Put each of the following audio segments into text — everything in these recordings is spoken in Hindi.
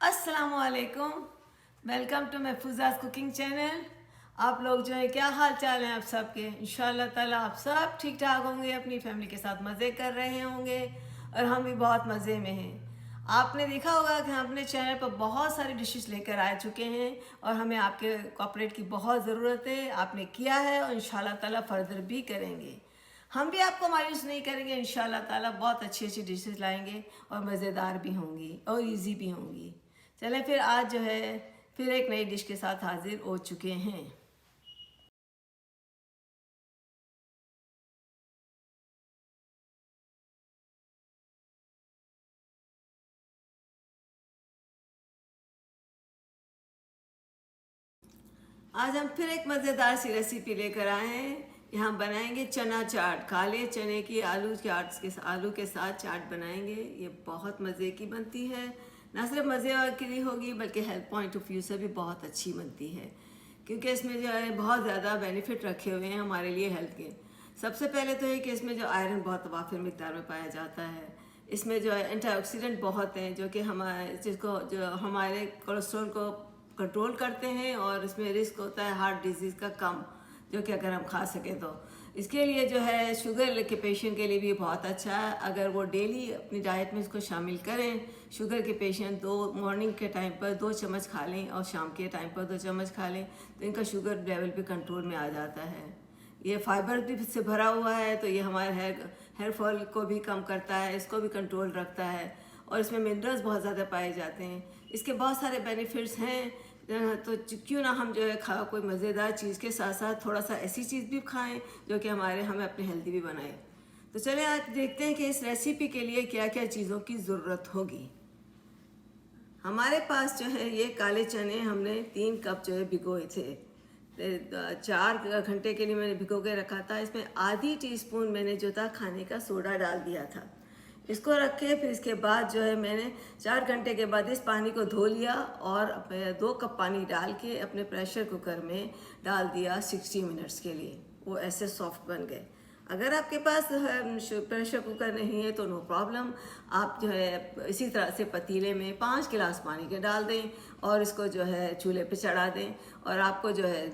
अस्सलामुअलैकुम। Welcome to Mahfuza's cooking channel. आप लोग जो है क्या हाल चाल हैं आप सबके। इंशाल्लाह ताला आप सब ठीक ठाक होंगे, अपनी फैमिली के साथ मज़े कर रहे होंगे और हम भी बहुत मज़े में हैं। आपने देखा होगा कि हम अपने चैनल पर बहुत सारी डिशेस लेकर आ चुके हैं और हमें आपके कोऑपरेट की बहुत ज़रूरत है। आपने किया है और इंशाल्लाह ताला फर्दर भी करेंगे। हम भी आपको मायूस नहीं करेंगे। इंशाल्लाह ताला बहुत अच्छी अच्छी डिशेस लाएंगे और मज़ेदार भी होंगी और इजी भी होंगी। चलें फिर आज जो है फिर एक नई डिश के साथ हाजिर हो चुके हैं। आज हम फिर एक मज़ेदार सी रेसिपी लेकर आए हैं। यहाँ बनाएंगे चना चाट। काले चने की आलू के साथ चाट बनाएंगे। ये बहुत मज़े की बनती है। ना सिर्फ मज़े के लिए होगी बल्कि हेल्थ पॉइंट ऑफ व्यू से भी बहुत अच्छी बनती है, क्योंकि इसमें जो है बहुत ज़्यादा बेनिफिट रखे हुए हैं हमारे लिए हेल्थ के। सबसे पहले तो है कि इसमें जो आयरन बहुत वाफिर मिकदार में पाया जाता है। इसमें जो है एंटीऑक्सीडेंट बहुत हैं जो कि हमारे कोलेस्ट्रॉल को कंट्रोल करते हैं और इसमें रिस्क होता है हार्ट डिजीज़ का कम, जो कि अगर हम खा सकें तो इसके लिए जो है शुगर के पेशेंट के लिए भी बहुत अच्छा है। अगर वो डेली अपनी डाइट में इसको शामिल करें। शुगर के पेशेंट दो मॉर्निंग के टाइम पर 2 चम्मच खा लें और शाम के टाइम पर 2 चम्मच खा लें तो इनका शुगर लेवल भी कंट्रोल में आ जाता है। ये फाइबर भी से भरा हुआ है तो ये हमारे हेयर फॉल को भी कम करता है, इसको भी कंट्रोल रखता है और इसमें मिनरल्स बहुत ज़्यादा पाए जाते हैं। इसके बहुत सारे बेनिफिट्स हैं। तो क्यों ना हम जो है कोई मज़ेदार चीज़ के साथ साथ थोड़ा सा ऐसी चीज़ भी खाएं जो कि हमें अपने हेल्दी भी बनाए। तो चलें आज देखते हैं कि इस रेसिपी के लिए क्या क्या चीज़ों की ज़रूरत होगी। हमारे पास जो है ये काले चने हमने 3 कप जो है भिगोए थे। 4 घंटे के लिए मैंने भिगो के रखा था। इसमें आधी टीस्पून मैंने जो था खाने का सोडा डाल दिया था। इसको रख के फिर इसके बाद जो है मैंने 4 घंटे के बाद इस पानी को धो लिया और 2 कप पानी डाल के अपने प्रेशर कुकर में डाल दिया 60 मिनट्स के लिए। वो ऐसे सॉफ्ट बन गए। अगर आपके पास प्रेशर कुकर नहीं है तो नो प्रॉब्लम, आप जो है इसी तरह से पतीले में 5 गिलास पानी के डाल दें और इसको जो है चूल्हे पे चढ़ा दें। और आपको जो है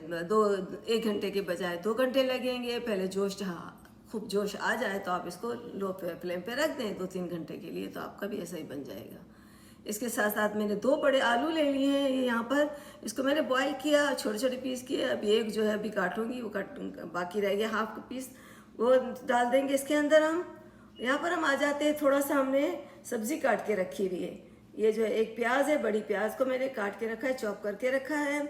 1 घंटे के बजाय 2 घंटे लगेंगे। पहले खूब जोश आ जाए तो आप इसको लो फ्लेम पे रख दें 2-3 घंटे के लिए, तो आपका भी ऐसा ही बन जाएगा। इसके साथ साथ मैंने 2 बड़े आलू ले लिए हैं ये यहाँ पर। इसको मैंने बॉईल किया, छोटे छोटे पीस किए। अब एक जो है अभी काटूंगी, वो बाकी रह गया हाफ पीस, वो डाल देंगे इसके अंदर हम। यहाँ पर हम आ जाते हैं, थोड़ा सा हमने सब्जी काट के रखी हुई है। ये जो है एक प्याज है, बड़ी प्याज को मैंने काट के रखा है, चॉप करके रखा है।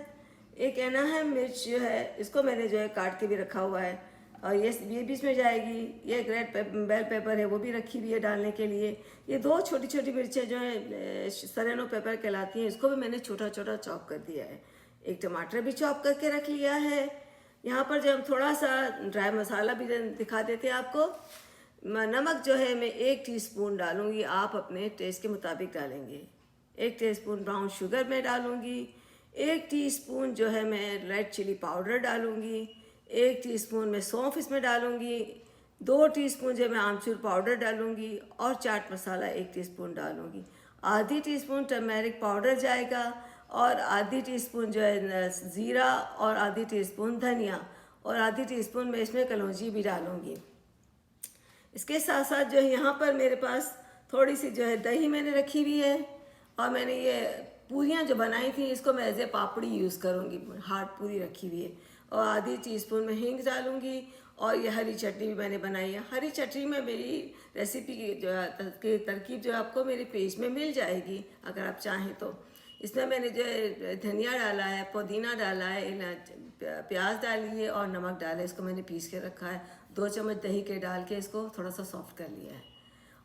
एक है ना है मिर्च जो है इसको मैंने जो है काट के भी रखा हुआ है और ये भी इसमें जाएगी। ये बेल पेपर है, वो भी रखी हुई है डालने के लिए। ये 2 छोटी छोटी मिर्चें जो है सरेनो पेपर कहलाती हैं, इसको भी मैंने छोटा छोटा चॉप कर दिया है। एक टमाटर भी चॉप करके रख लिया है। यहाँ पर जब थोड़ा सा ड्राई मसाला भी दिखा देते हैं आपको। नमक जो है मैं 1 टीस्पून डालूंगी, आप अपने टेस्ट के मुताबिक डालेंगे। 1 टीस्पून ब्राउन शुगर मैं डालूंगी। 1 टीस्पून जो है मैं रेड चिली पाउडर डालूंगी। 1 टीस्पून मैं सौंफ इसमें डालूंगी। 2 टीस्पून जो मैं आमचूर पाउडर डालूंगी और चाट मसाला 1 टीस्पून डालूंगी। आधी टीस्पून टर्मेरिक पाउडर जाएगा और आधी टीस्पून जो है ज़ीरा और आधी टीस्पून धनिया और आधी टीस्पून मैं इसमें कलौंजी भी डालूंगी। इसके साथ साथ जो है यहाँ पर मेरे पास थोड़ी सी जो है दही मैंने रखी हुई है और मैंने ये पूरियाँ जो बनाई थी इसको मैं एज ए पापड़ी यूज़ करूँगी। हार्ड पूरी रखी हुई है और आधी टीस्पून में हींग डालूँगी। और ये हरी चटनी भी मैंने बनाई है। हरी चटनी में मेरी रेसिपी की जो है तरकीब जो आपको मेरे पेज में मिल जाएगी अगर आप चाहें तो। इसमें मैंने जो है धनिया डाला है, पुदीना डाला है, प्याज डाली है और नमक डाला है। इसको मैंने पीस के रखा है। 2 चम्मच दही के डाल के इसको थोड़ा सा सॉफ्ट कर लिया है।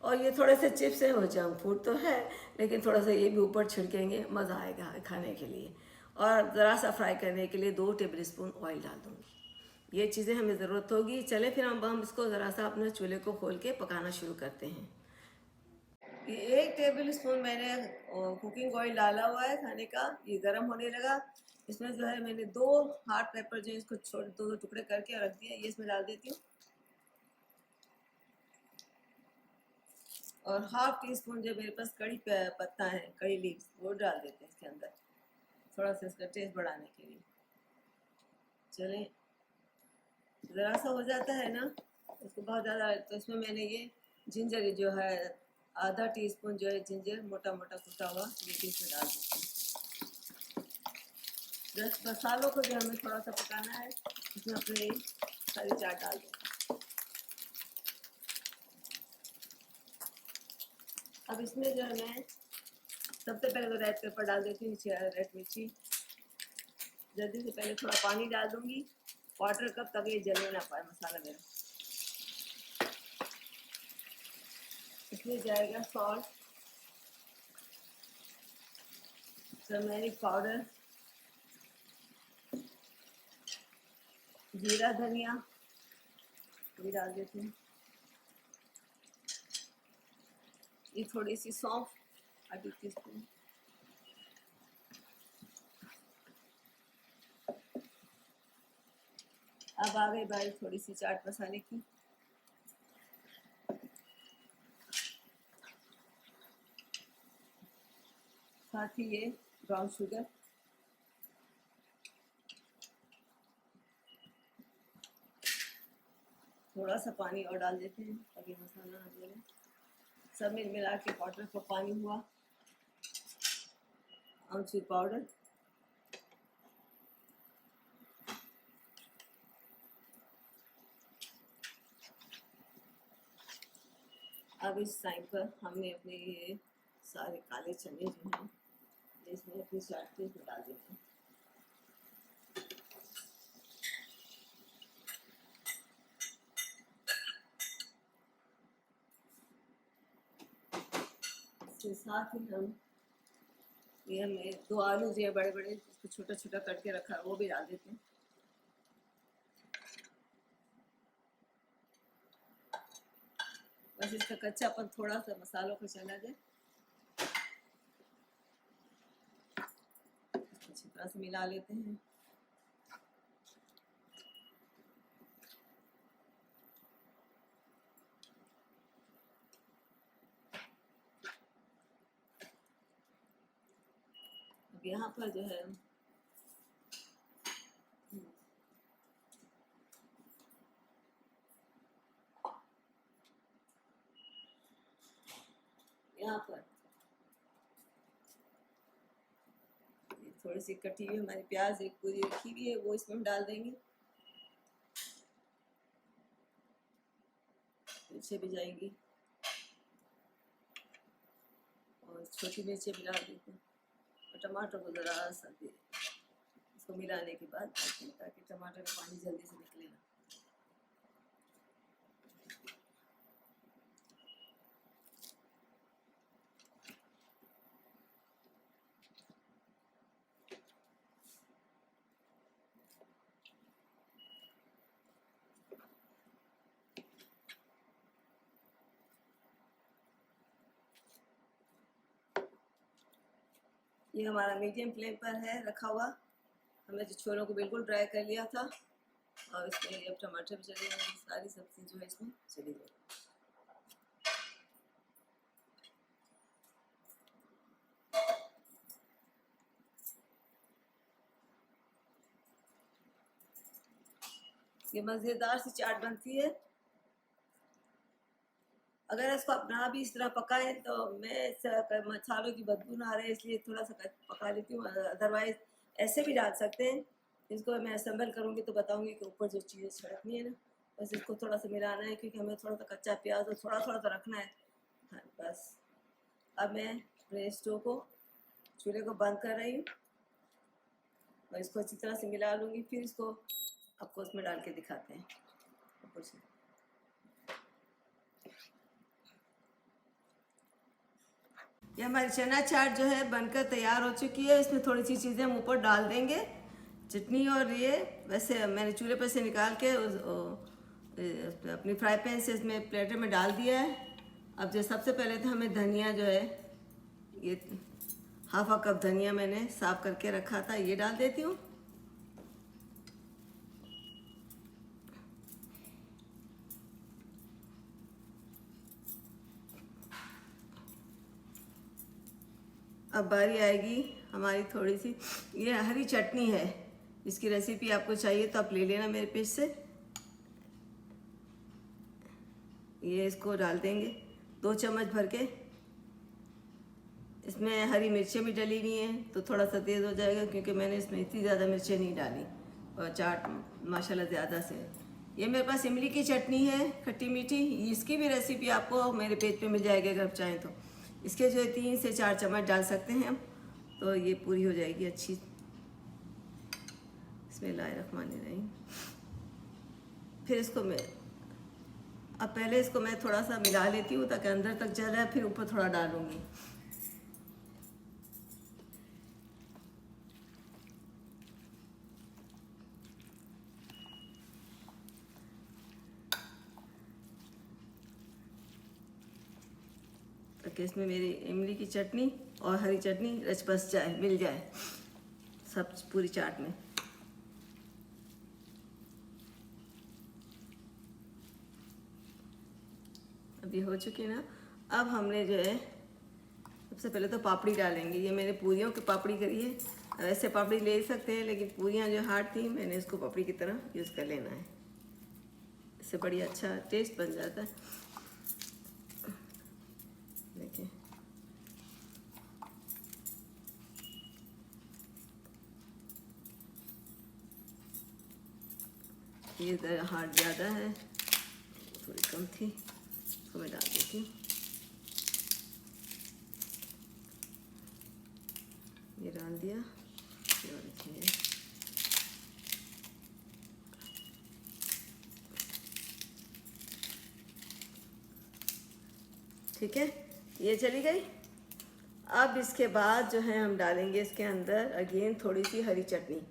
और ये थोड़े से चिप्स हैं, वो जंक फूड तो है लेकिन थोड़ा सा ये भी ऊपर छिड़केंगे, मज़ा आएगा खाने के लिए। और ज़रा सा फ्राई करने के लिए 2 टेबल स्पून ऑयल डाल दूँगी। ये चीज़ें हमें ज़रूरत होगी। चलें फिर हम इसको ज़रा सा अपने चूल्हे को खोल के पकाना शुरू करते हैं। ये 1 टेबल स्पून मैंने कुकिंग ऑयल डाला हुआ है खाने का। ये गर्म होने लगा। इसमें जो है मैंने 2 हार्ड पेपर जो है इसको छोटे 2 टुकड़े करके रख दिए, ये इसमें डाल देती हूँ। और हाफ टी स्पून जो मेरे पास कड़ी पत्ता है, कड़ी लीव्स, वो डाल देते हैं इसके अंदर, थोड़ा सा इसका टेस्ट बढ़ाने के लिए। चलें, ज़रा सा हो जाता है ना उसको बहुत ज़्यादा, तो इसमें मैंने ये जिंजर जो है आधा टीस्पून जो है जिंजर मोटा मोटा कुटा हुआ, ये भी इसमें डाल देते हैं। बस मसालों को जो हमें थोड़ा सा पकाना है, इसमें अपने सारी चाट डाल दें। अब इसमें जो है मैं सबसे पहले तो रेड पेपर डाल देती हूँ, रेड मिर्ची। जल्दी से पहले थोड़ा पानी डाल दूंगी, क्वार्टर कप, तक ये जलने ना पाए मसाला मेरा। इसमें जाएगा सॉल्ट, टर्मेरिक पाउडर, जीरा धनिया भी डाल देती हूँ, ये थोड़ी सी सौंफ आधी टीस्पून, अब आ गई बारी थोड़ी सी चाट मसाले की। साथ ही ये ब्राउन शुगर, थोड़ा सा पानी और डाल देते हैं ताकि मसाला ना जले। सब मिला के क्वार्टर कप पानी हुआ। आमचूर पाउडर, अब इस टाइम पर हमने अपने ये सारे काले चने जो हैं इसमें अपनी चाट के इसमें डाल देते हैं। इसके साथ ही हम ये हमने 2 आलू जो है बड़े बड़े, इसको छोटा छोटा कट के रखा है, वो भी डाल देते हैं। बस इसका कच्चापन थोड़ा सा मसालों को चला जाए, अच्छी तरह से मिला लेते हैं। अब यहाँ पर जो है यहाँ पर थोड़ी सी कटी हुई हमारी प्याज एक पूरी रखी हुई है, वो इसमें हम डाल देंगे, मिर्चें भी जाएंगी और छोटी मिर्चें भी डाल देते हैं, और टमाटर को ज़रा सा दे इसको मिलाने के बाद ताकि टमाटर का पानी जल्दी से निकले ना। ये हमारा मीडियम फ्लेम पर है रखा हुआ, हमने जो छोलों को बिल्कुल ड्राई कर लिया था, और इसमें अब टमाटर भी चले गए, सारी सब्जी जो है इसमें चली गई। ये मज़ेदार सी चाट बनती है। अगर इसको आप ना भी इस तरह पकाएं तो मैं मसालों की बदबू ना आ रहे इसलिए थोड़ा सा पका लेती हूँ, अदरवाइज ऐसे भी डाल सकते हैं। इसको मैं असेंबल करूँगी तो बताऊँगी कि ऊपर जो चीज़ें छिड़कनी है ना, बस इसको थोड़ा सा मिलाना है क्योंकि हमें थोड़ा सा कच्चा प्याज और थोड़ा थोड़ा सा रखना है। हाँ बस, अब मैं अपने स्टोव को, चूल्हे को बंद कर रही हूँ और इसको अच्छी तरह से मिला लूँगी, फिर इसको आपको उसमें डाल के दिखाते हैं ऊपर से। ये हमारी चना चाट जो है बनकर तैयार हो चुकी है। इसमें थोड़ी सी चीज़ें हम ऊपर डाल देंगे, चटनी और ये, वैसे मैंने चूल्हे पर से निकाल के अपनी फ्राई पैन से इसमें प्लेटर में डाल दिया है। अब जो सबसे पहले तो हमें धनिया जो है, ये हाफ कप धनिया मैंने साफ करके रखा था, ये डाल देती हूँ। बारी आएगी हमारी थोड़ी सी, ये हरी चटनी है, इसकी रेसिपी आपको चाहिए तो आप ले लेना मेरे पेज से। ये इसको डाल देंगे 2 चम्मच भर के। इसमें हरी मिर्चें भी डली हुई हैं तो थोड़ा सा तेज़ हो जाएगा, क्योंकि मैंने इसमें इतनी ज़्यादा मिर्चें नहीं डाली और चाट माशाल्लाह ज़्यादा से। ये मेरे पास इमली की चटनी है खट्टी मीठी, इसकी भी रेसिपी आपको मेरे पेज पे मिल जाएगी अगर आप चाहें तो। इसके जो है 3 से 4 चम्मच डाल सकते हैं हम, तो ये पूरी हो जाएगी अच्छी। बिस्मिल्लाहिर्रहमानिर्रहीम। फिर इसको मैं पहले इसको मैं थोड़ा सा मिला लेती हूँ ताकि अंदर तक जा जाए, फिर ऊपर थोड़ा डालूँगी। ताकि इसमें मेरी इमली की चटनी और हरी चटनी रच बस जाए, मिल जाए सब पूरी चाट में। अभी हो चुकी ना। अब हमने जो है सबसे पहले तो पापड़ी डालेंगे। ये मैंने पूरियों की पापड़ी करी है, ऐसे पापड़ी ले सकते हैं, लेकिन पूरियाँ जो हार्ड थी मैंने इसको पापड़ी की तरह यूज़ कर लेना है, इससे बड़ी अच्छा टेस्ट बन जाता है। देखिए ये हार्ड ज़्यादा है, थोड़ी कम थी, इसको मैं डाल देती हूँ। ये डाल दिया और देखिए ठीक है, ये चली गई। अब इसके बाद जो है हम डालेंगे इसके अंदर अगेन थोड़ी सी हरी चटनी।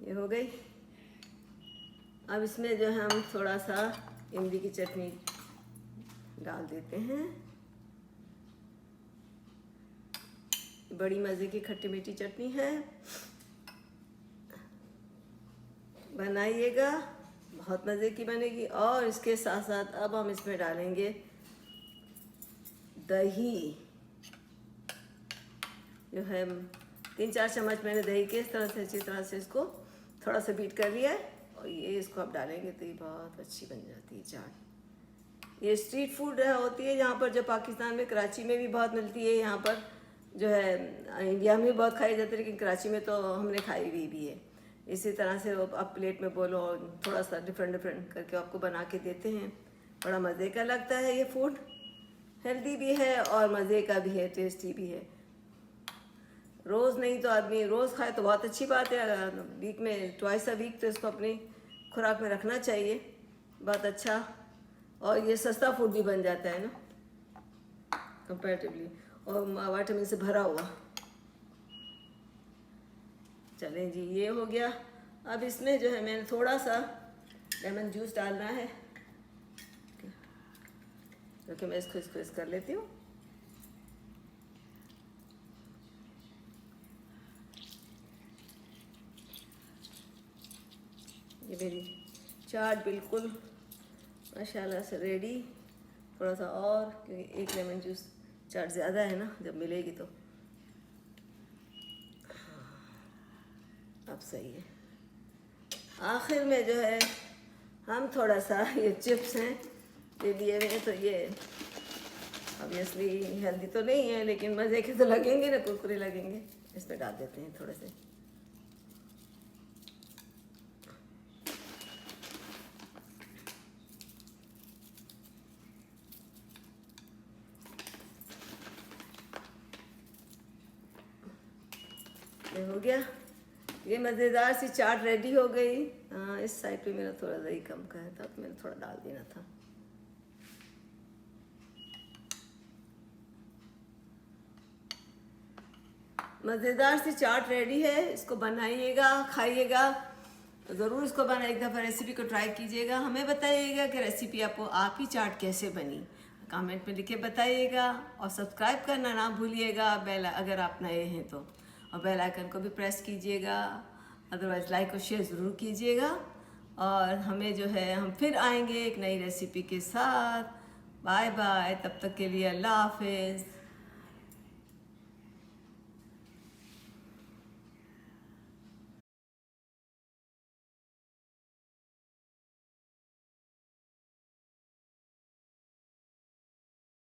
ये हो गई। अब इसमें जो है हम थोड़ा सा इमली की चटनी डाल देते हैं। बड़ी मज़े की खट्टी मीठी चटनी है, बनाइएगा, बहुत मज़े की बनेगी। और इसके साथ साथ अब हम इसमें डालेंगे दही। जो है 3-4 चम्मच मैंने दही के इस तरह से अच्छी तरह से इसको थोड़ा सा बीट कर लिया है, और ये इसको आप डालेंगे तो ये बहुत अच्छी बन जाती है चाट। ये स्ट्रीट फूड होती है यहाँ पर, जो पाकिस्तान में कराची में भी बहुत मिलती है, यहाँ पर जो है इंडिया में भी बहुत खाई जाती है, लेकिन कराची में तो हमने खाई हुई भी है। इसी तरह से आप प्लेट में बोलो और थोड़ा सा डिफरेंट करके आपको बना के देते हैं। बड़ा मज़े का लगता है ये फूड, हेल्दी भी है और मज़े का भी है, टेस्टी भी है। रोज़ नहीं तो आदमी रोज़ खाए तो बहुत अच्छी बात है, वीक में ट्वाइस अ वीक तो इसको अपनी खुराक में रखना चाहिए, बहुत अच्छा। और ये सस्ता फूड भी बन जाता है ना कंपैरेटिवली, और विटामिन से भरा हुआ। चलें जी, ये हो गया। अब इसमें जो है मैंने थोड़ा सा लेमन जूस डालना है, क्योंकि मैं इसको स्क्वीज कर लेती हूँ। ये मेरी चाट बिल्कुल माशाल्लाह से रेडी। थोड़ा सा और, क्योंकि एक लेमन जूस चाट ज़्यादा है ना जब मिलेगी तो। अब सही है। आखिर में जो है हम थोड़ा सा ये चिप्स हैं ये लिए हुए हैं, तो ये ऑब्वियसली हेल्दी तो नहीं है, लेकिन मज़े के तो लगेंगे ना, कुरकुरे लगेंगे। इसमें डाल देते हैं थोड़े से। ये हो गया, ये मज़ेदार सी चाट रेडी हो गई। हाँ, इस साइड पे मेरा थोड़ा दही कम का है था, तो मैंने थोड़ा डाल देना था। मज़ेदार सी चाट रेडी है, इसको बनाइएगा, खाइएगा, ज़रूर इसको बना, एक दफ़ा रेसिपी को ट्राई कीजिएगा। हमें बताइएगा कि रेसिपी आपकी चाट कैसे बनी, कमेंट में लिख के बताइएगा। और सब्सक्राइब करना ना भूलिएगा, बेल अगर आप नए हैं तो, और बेल आइकन को भी प्रेस कीजिएगा। अदरवाइज़ लाइक और शेयर ज़रूर कीजिएगा। और हमें जो है हम फिर आएंगे एक नई रेसिपी के साथ। बाय बाय, तब तक के लिए अल्लाह हाफिज़।